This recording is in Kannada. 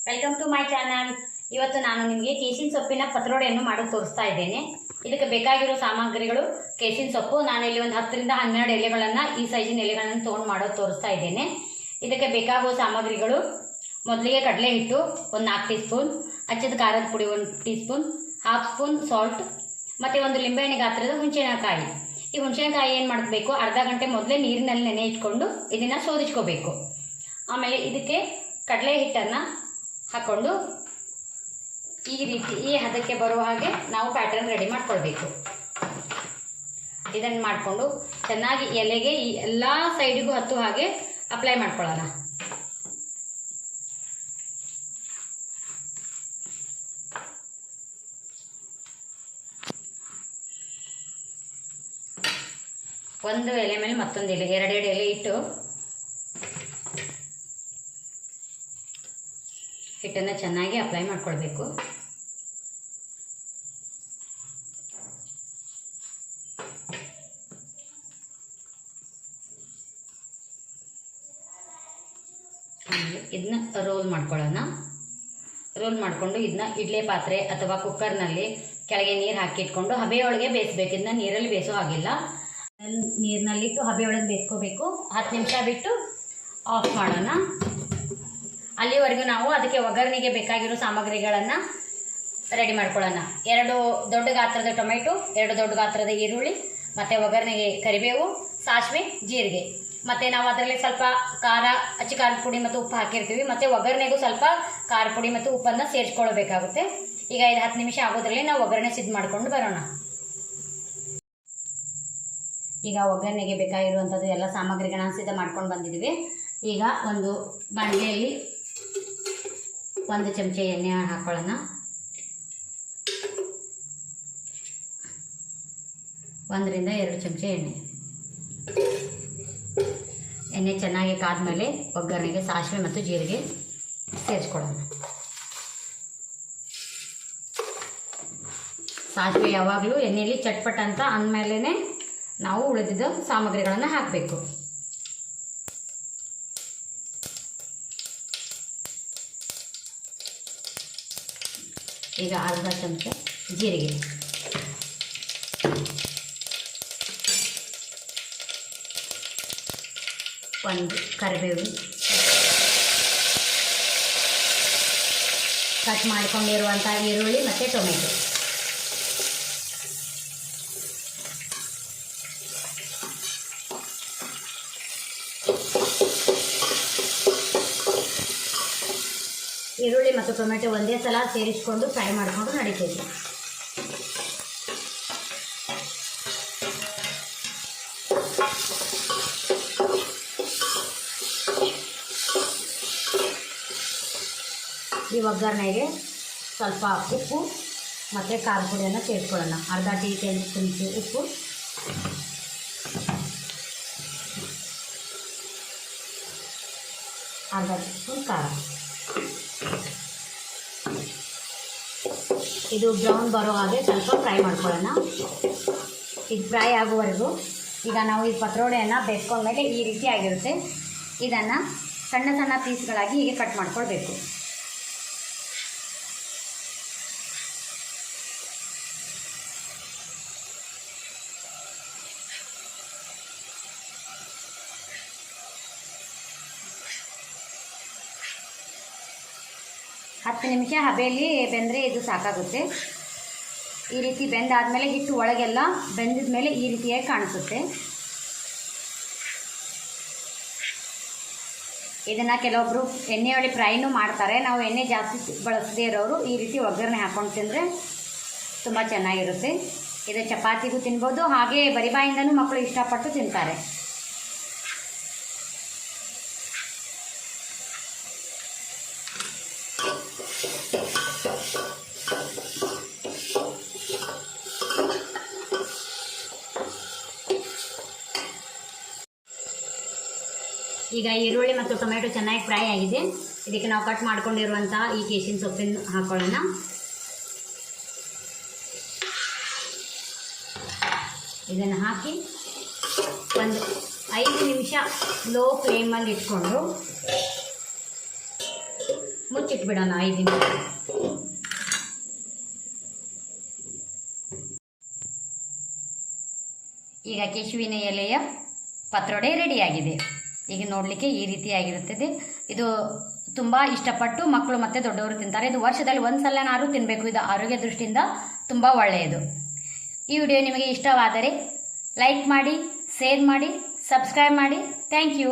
Welcome to my channel. ಇವತ್ತು ನಾನು ನಿಮಗೆ ಕೇಸಿನ ಸೊಪ್ಪಿನ ಪತ್ರೊಡೆಯನ್ನು ಮಾಡಿ ತೋರಿಸ್ತಾ ಇದ್ದೇನೆ. ಇದಕ್ಕೆ ಬೇಕಾಗಿರೋ ಸಾಮಗ್ರಿಗಳು ಕೇಸಿನ ಸೊಪ್ಪು. ನಾನು ಇಲ್ಲಿ ಒಂದು 10 ರಿಂದ 12 ಎಲೆಗಳನ್ನು, ಈ ಸೈಜಿನ ಎಲೆಗಳನ್ನು ತೊಗೊಂಡು ಮಾಡೋದು ತೋರಿಸ್ತಾ ಇದ್ದೇನೆ. ಇದಕ್ಕೆ ಬೇಕಾಗುವ ಸಾಮಗ್ರಿಗಳು: ಮೊದಲಿಗೆ ಕಡಲೆ ಹಿಟ್ಟು ಒಂದು 4 ಟೀ ಸ್ಪೂನ್, ಅಚ್ಚದ ಖಾರದ ಪುಡಿ 1 tea spoon, half spoon salt, ಮತ್ತು ಒಂದು ಲಿಂಬೆಹಣ್ಣು ಗಾತ್ರದ ಹುಣಸೆಹಣ್ಣುಕಾಯಿ. ಈ ಹುಣಸೆಹಣ್ಣುಕಾಯಿ ಏನು ಮಾಡಬೇಕು, ಅರ್ಧ ಗಂಟೆ ಮೊದಲೇ ನೀರಿನಲ್ಲಿ ನೆನೆ ಇಟ್ಕೊಂಡು ಇದನ್ನು ಸೋದಿಸ್ಕೋಬೇಕು. ಆಮೇಲೆ ಇದಕ್ಕೆ ಕಡಲೆ ಹಿಟ್ಟನ್ನು ಹಾಕ್ಕೊಂಡು ಈ ರೀತಿ ಈ ಹದಕ್ಕೆ ಬರುವ ಹಾಗೆ ನಾವು ಪ್ಯಾಟರ್ನ್ ರೆಡಿ ಮಾಡ್ಕೊಳ್ಬೇಕು. ಇದನ್ನು ಮಾಡಿಕೊಂಡು ಚೆನ್ನಾಗಿ ಎಲೆಗೆ ಈ ಎಲ್ಲ ಸೈಡಿಗೂ ಹತ್ತು ಹಾಗೆ ಅಪ್ಲೈ ಮಾಡ್ಕೊಳ್ಳೋಣ. ಒಂದು ಎಲೆ ಮೇಲೆ ಮತ್ತೊಂದು ಎಲೆ, 2 ಎಲೆ ಇಟ್ಟು ಹಿಟ್ಟನ್ನು ಚೆನ್ನಾಗಿ ಅಪ್ಲೈ ಮಾಡ್ಕೊಳ್ಬೇಕು. ಇದನ್ನ ರೋಲ್ ಮಾಡ್ಕೊಳ್ಳೋಣ. ರೋಲ್ ಮಾಡಿಕೊಂಡು ಇದನ್ನ ಇಡ್ಲಿ ಪಾತ್ರೆ ಅಥವಾ ಕುಕ್ಕರ್ನಲ್ಲಿ ಕೆಳಗೆ ನೀರು ಹಾಕಿಟ್ಕೊಂಡು ಹಬೆಯೊಳಗೆ ಬೇಯಿಸ್ಬೇಕು. ಇದನ್ನ ನೀರಲ್ಲಿ ಬೇಯಿಸೋ ಹಾಗಿಲ್ಲ, ನೀರಿನಲ್ಲಿಟ್ಟು ಹಬೆಯೊಳಗೆ ಬೇಯಿಸ್ಕೋಬೇಕು. 10 ನಿಮಿಷ ಬಿಟ್ಟು ಆಫ್ ಮಾಡೋಣ. ಅಲ್ಲಿವರೆಗೂ ನಾವು ಅದಕ್ಕೆ ಒಗ್ಗರಣೆಗೆ ಬೇಕಾಗಿರೋ ಸಾಮಗ್ರಿಗಳನ್ನು ರೆಡಿ ಮಾಡ್ಕೊಳ್ಳೋಣ. 2 ದೊಡ್ಡ ಗಾತ್ರದ ಟೊಮೆಟೊ, 2 ದೊಡ್ಡ ಗಾತ್ರದ ಈರುಳ್ಳಿ, ಮತ್ತು ಒಗ್ಗರಣೆಗೆ ಕರಿಬೇವು, ಸಾಸಿವೆ, ಜೀರಿಗೆ, ಮತ್ತು ನಾವು ಅದರಲ್ಲಿ ಸ್ವಲ್ಪ ಖಾರ, ಅಚ್ಚ ಖಾರದ ಪುಡಿ ಮತ್ತು ಉಪ್ಪು ಹಾಕಿರ್ತೀವಿ. ಮತ್ತು ಒಗ್ಗರಣೆಗೂ ಸ್ವಲ್ಪ ಖಾರ ಪುಡಿ ಮತ್ತು ಉಪ್ಪನ್ನು ಸೇರಿಸ್ಕೊಳ್ಬೇಕಾಗುತ್ತೆ. ಈಗ 10 ನಿಮಿಷ ಆಗೋದ್ರಲ್ಲಿ ನಾವು ಒಗ್ಗರಣೆ ಸಿದ್ಧ ಮಾಡಿಕೊಂಡು ಬರೋಣ. ಈಗ ಒಗ್ಗರಣೆಗೆ ಬೇಕಾಗಿರುವಂಥದ್ದು ಎಲ್ಲ ಸಾಮಗ್ರಿಗಳನ್ನ ಸಿದ್ಧ ಮಾಡ್ಕೊಂಡು ಬಂದಿದ್ದೀವಿ. ಈಗ ಒಂದು ಬಾಣಲೆಯಲ್ಲಿ 1 ಚಮಚ ಎಣ್ಣೆ ಹಾಕ್ಕೊಳ್ಳೋಣ. 1 ರಿಂದ 2 ಚಮಚ ಎಣ್ಣೆ ಚೆನ್ನಾಗಿ ಕಾದ್ಮೇಲೆ ಒಗ್ಗರಣೆಗೆ ಸಾಸಿವೆ ಮತ್ತು ಜೀರಿಗೆ ಸೇರಿಸ್ಕೊಳ್ಳೋಣ. ಸಾಸಿವೆ ಯಾವಾಗಲೂ ಎಣ್ಣೆಯಲ್ಲಿ ಚಟ್ಪಟ್ ಅಂತ ಅಂದಮೇಲೆ ನಾವು ಉಳಿದಿದ್ದ ಸಾಮಗ್ರಿಗಳನ್ನು ಹಾಕಬೇಕು. ಈಗ ಅರ್ಧ ಚಮಚ ಜೀರಿಗೆ, 1 ಕರಿಬೇವು, ಕಟ್ ಮಾಡಿಕೊಂಡಿರುವಂಥ ಈರುಳ್ಳಿ ಮತ್ತು ಟೊಮೆಟೊ, ಈರುಳ್ಳಿ ಮತ್ತು ಟೊಮೆಟೊ ಒಂದೇ ಸಲ ಸೇರಿಸ್ಕೊಂಡು ಫ್ರೈ ಮಾಡಿಕೊಂಡು ನಡೀತೈತಿ. ಈ ಒಗ್ಗರಣೆಗೆ ಸ್ವಲ್ಪ ಉಪ್ಪು ಮತ್ತು ಖಾರ ಪುಡಿಯನ್ನು ಸೇರಿಸ್ಕೊಳ್ಳೋಣ. ಅರ್ಧ ಟೀ ಸ್ಪೂನ್ ಉಪ್ಪು, ಅರ್ಧ ಟೀ ಸ್ಪೂನ್ ಖಾರ. ಇದು ಬ್ರೌನ್ ಬರೋ ಹಾಗೆ ಸ್ವಲ್ಪ ಫ್ರೈ ಮಾಡ್ಕೊಳ್ಳೋಣ. ಇದು ಫ್ರೈ ಆಗುವವರೆಗೂ ಈಗ ನಾವು ಈ ಪತ್ರೊಡೆಯನ್ನು ಬೇಯಿಸ್ಕೊಂಡ್ಮೇಲೆ ಈ ರೀತಿ ಆಗಿರುತ್ತೆ. ಇದನ್ನು ಸಣ್ಣ ಸಣ್ಣ ಪೀಸ್ಗಳಾಗಿ ಹೀಗೆ ಕಟ್ ಮಾಡ್ಕೊಳ್ಬೇಕು. ಹತ್ತು ನಿಮಿಷ ಹಬೆಯಲ್ಲಿ ಬೆಂದರೆ ಇದು ಸಾಕಾಗುತ್ತೆ. ಈ ರೀತಿ ಬೆಂದಾದಮೇಲೆ ಹಿಟ್ಟು ಒಳಗೆಲ್ಲ ಬೆಂದಿದ ಮೇಲೆ ಈ ರೀತಿಯಾಗಿ ಕಾಣಿಸುತ್ತೆ. ಇದನ್ನು ಕೆಲವೊಬ್ಬರು ಎಣ್ಣೆಯೊಳಗೆ ಫ್ರೈನೂ ಮಾಡ್ತಾರೆ. ನಾವು ಎಣ್ಣೆ ಜಾಸ್ತಿ ಬಳಸದೇ ಇರೋರು ಈ ರೀತಿ ಒಗ್ಗರಣೆ ಹಾಕ್ಕೊಂಡು ತಿಂದರೆ ತುಂಬ ಚೆನ್ನಾಗಿರುತ್ತೆ. ಇದು ಚಪಾತಿಗೂ ತಿನ್ಬೋದು, ಹಾಗೆ ಬರಿಬಾಯಿಂದನೂ ಮಕ್ಕಳು ಇಷ್ಟಪಟ್ಟು ತಿಂತಾರೆ. ಈಗ ಈರುಳ್ಳಿ ಮತ್ತು ಟೊಮೆಟೊ ಚೆನ್ನಾಗಿ ಫ್ರೈ ಆಗಿದೆ. ಇದಕ್ಕೆ ನಾವು ಕಟ್ ಮಾಡ್ಕೊಂಡಿರುವಂತಹ ಈ ಕೇಸಿನ ಸೊಪ್ಪನ್ನು ಹಾಕೊಳ್ಳೋಣ. ಇದನ್ನು ಹಾಕಿ ಒಂದು 5 ನಿಮಿಷ ಲೋ ಫ್ಲೇಮಲ್ಲಿ ಇಟ್ಕೊಂಡು ಮುಚ್ಚಿಟ್ಬಿಡೋಣ 5 ನಿಮಿಷ. ಈಗ ಕೆಸುವಿನ ಎಲೆಯ ಪತ್ರೊಡೆ ರೆಡಿಯಾಗಿದೆ. ಈಗ ನೋಡಲಿಕ್ಕೆ ಈ ರೀತಿಯಾಗಿರುತ್ತದೆ. ಇದು ತುಂಬ ಇಷ್ಟಪಟ್ಟು ಮಕ್ಕಳು ಮತ್ತು ದೊಡ್ಡವರು ತಿಂತಾರೆ. ಇದು ವರ್ಷದಲ್ಲಿ ಒಂದು ಸಲನಾದ್ರೂ ತಿನ್ನಬೇಕು. ಇದು ಆರೋಗ್ಯ ದೃಷ್ಟಿಯಿಂದ ತುಂಬ ಒಳ್ಳೆಯದು. ಈ ವಿಡಿಯೋ ನಿಮಗೆ ಇಷ್ಟವಾದರೆ ಲೈಕ್ ಮಾಡಿ, ಶೇರ್ ಮಾಡಿ, ಸಬ್ಸ್ಕ್ರೈಬ್ ಮಾಡಿ. Thank you.